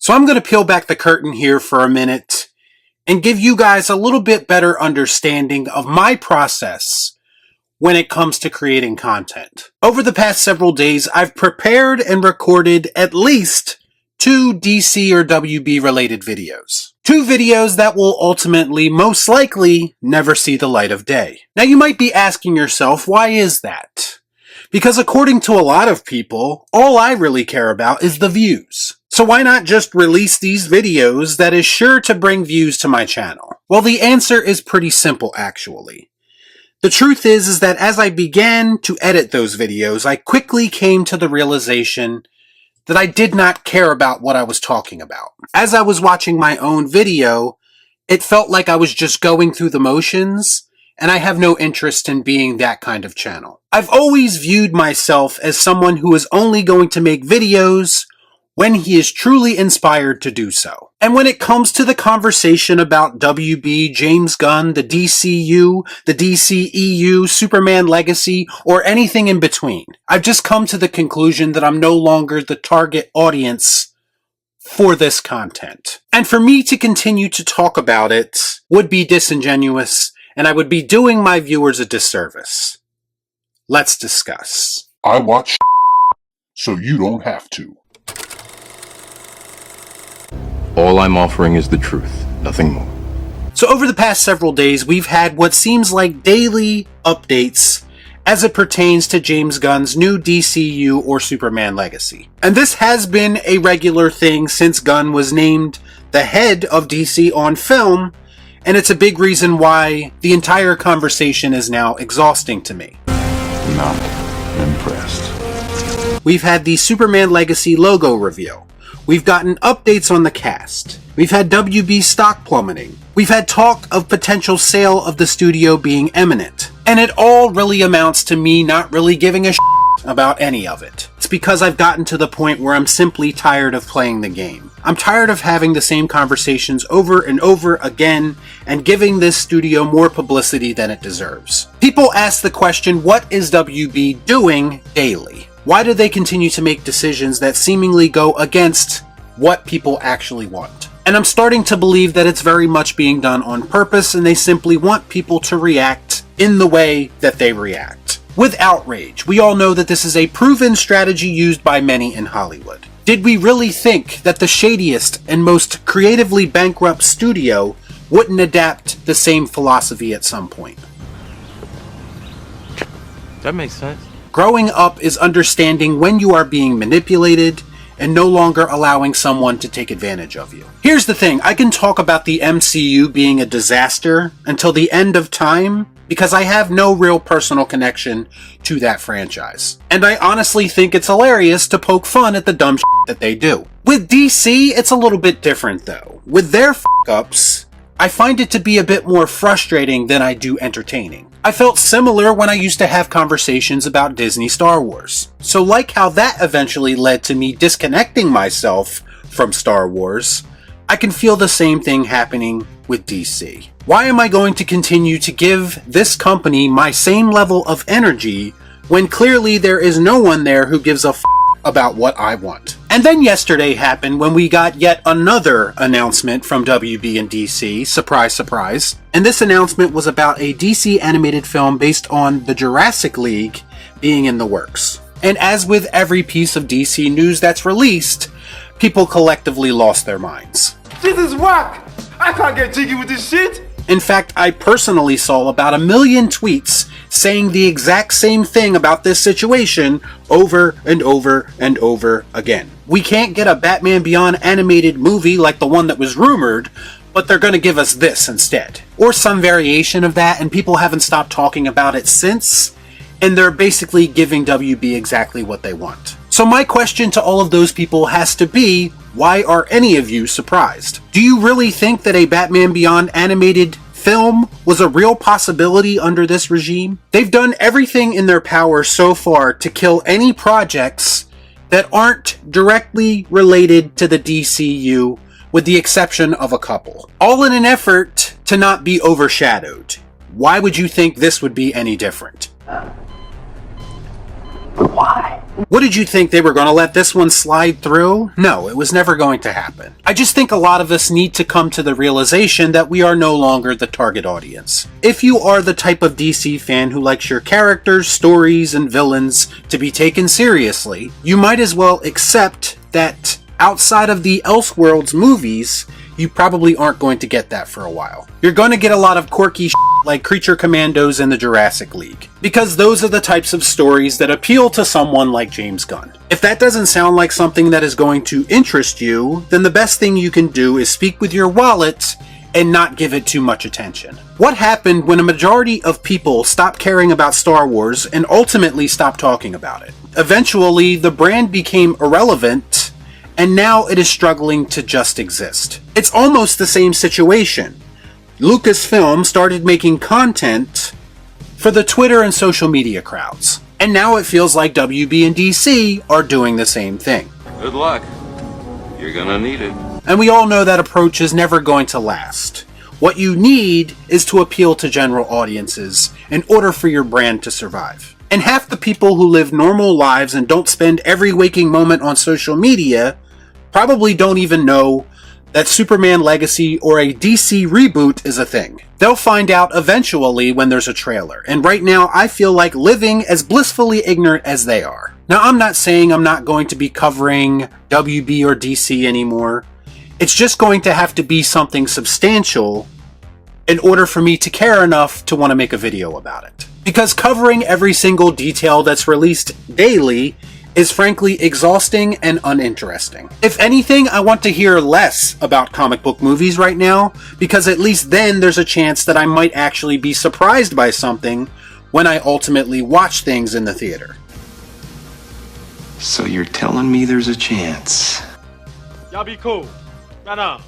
So I'm going to peel back the curtain here for a minute and give you guys a little bit better understanding of my process when it comes to creating content. Over the past several days, I've prepared and recorded at least 2 DC or WB related videos. 2 videos that will ultimately, most likely, never see the light of day. Now you might be asking yourself, why is that? Because according to a lot of people, all I really care about is the views. So why not just release these videos that is sure to bring views to my channel? Well, the answer is pretty simple actually. The truth is that as I began to edit those videos, I quickly came to the realization that I did not care about what I was talking about. As I was watching my own video, it felt like I was just going through the motions, and I have no interest in being that kind of channel. I've always viewed myself as someone who is only going to make videos when he is truly inspired to do so. And when it comes to the conversation about WB, James Gunn, the DCU, the DCEU, Superman Legacy, or anything in between, I've just come to the conclusion that I'm no longer the target audience for this content. And for me to continue to talk about it would be disingenuous, and I would be doing my viewers a disservice. Let's discuss. I watch so you don't have to. All I'm offering is the truth, nothing more. So over the past several days, we've had what seems like daily updates as it pertains to James Gunn's new DCU or Superman Legacy. And this has been a regular thing since Gunn was named the head of DC on film, and it's a big reason why the entire conversation is now exhausting to me. Not impressed. We've had the Superman Legacy logo reveal. We've gotten updates on the cast. We've had WB stock plummeting. We've had talk of potential sale of the studio being imminent. And it all really amounts to me not really giving a shit about any of it. It's because I've gotten to the point where I'm simply tired of playing the game. I'm tired of having the same conversations over and over again and giving this studio more publicity than it deserves. People ask the question, what is WB doing daily? Why do they continue to make decisions that seemingly go against what people actually want? And I'm starting to believe that it's very much being done on purpose, and they simply want people to react in the way that they react. With outrage, we all know that this is a proven strategy used by many in Hollywood. Did we really think that the shadiest and most creatively bankrupt studio wouldn't adapt the same philosophy at some point? That makes sense. Growing up is understanding when you are being manipulated and no longer allowing someone to take advantage of you. Here's the thing, I can talk about the MCU being a disaster until the end of time because I have no real personal connection to that franchise. And I honestly think it's hilarious to poke fun at the dumb shit that they do. With DC, it's a little bit different though. With their f***ups, I find it to be a bit more frustrating than I do entertaining. I felt similar when I used to have conversations about Disney Star Wars. So like how that eventually led to me disconnecting myself from Star Wars, I can feel the same thing happening with DC. Why am I going to continue to give this company my same level of energy when clearly there is no one there who gives a f*** about what I want? And then yesterday happened when we got yet another announcement from WB and DC, surprise surprise, and this announcement was about a DC animated film based on the Jurassic League being in the works. And as with every piece of DC news that's released, people collectively lost their minds. This is whack! I can't get jiggy with this shit! In fact, I personally saw about 1 million tweets saying the exact same thing about this situation over and over and over again. We can't get a Batman Beyond animated movie like the one that was rumored, but they're going to give us this instead. Or some variation of that, and people haven't stopped talking about it since, and they're basically giving WB exactly what they want. So my question to all of those people has to be, why are any of you surprised? Do you really think that a Batman Beyond animated film was a real possibility under this regime? They've done everything in their power so far to kill any projects that aren't directly related to the DCU, with the exception of a couple. All in an effort to not be overshadowed. Why would you think this would be any different? But why? What did you think, they were going to let this one slide through? No, it was never going to happen. I just think a lot of us need to come to the realization that we are no longer the target audience. If you are the type of DC fan who likes your characters, stories, and villains to be taken seriously, you might as well accept that outside of the Elseworlds movies, you probably aren't going to get that for a while. You're going to get a lot of quirky like Creature Commandos in the Jurassic League, because those are the types of stories that appeal to someone like James Gunn. If that doesn't sound like something that is going to interest you, then the best thing you can do is speak with your wallet and not give it too much attention. What happened when a majority of people stopped caring about Star Wars and ultimately stopped talking about it? Eventually, the brand became irrelevant, and now it is struggling to just exist. It's almost the same situation. Lucasfilm started making content for the Twitter and social media crowds, and now it feels like WB and DC are doing the same thing. Good luck. You're gonna need it. And we all know that approach is never going to last. What you need is to appeal to general audiences in order for your brand to survive. And half the people who live normal lives and don't spend every waking moment on social media probably don't even know that Superman Legacy or a DC reboot is a thing. They'll find out eventually when there's a trailer, and right now I feel like living as blissfully ignorant as they are. Now, I'm not saying I'm not going to be covering WB or DC anymore. It's just going to have to be something substantial in order for me to care enough to want to make a video about it. Because covering every single detail that's released daily is frankly exhausting and uninteresting. If anything, I want to hear less about comic book movies right now, because at least then there's a chance that I might actually be surprised by something when I ultimately watch things in the theater. So you're telling me there's a chance? Y'all be cool. Nah.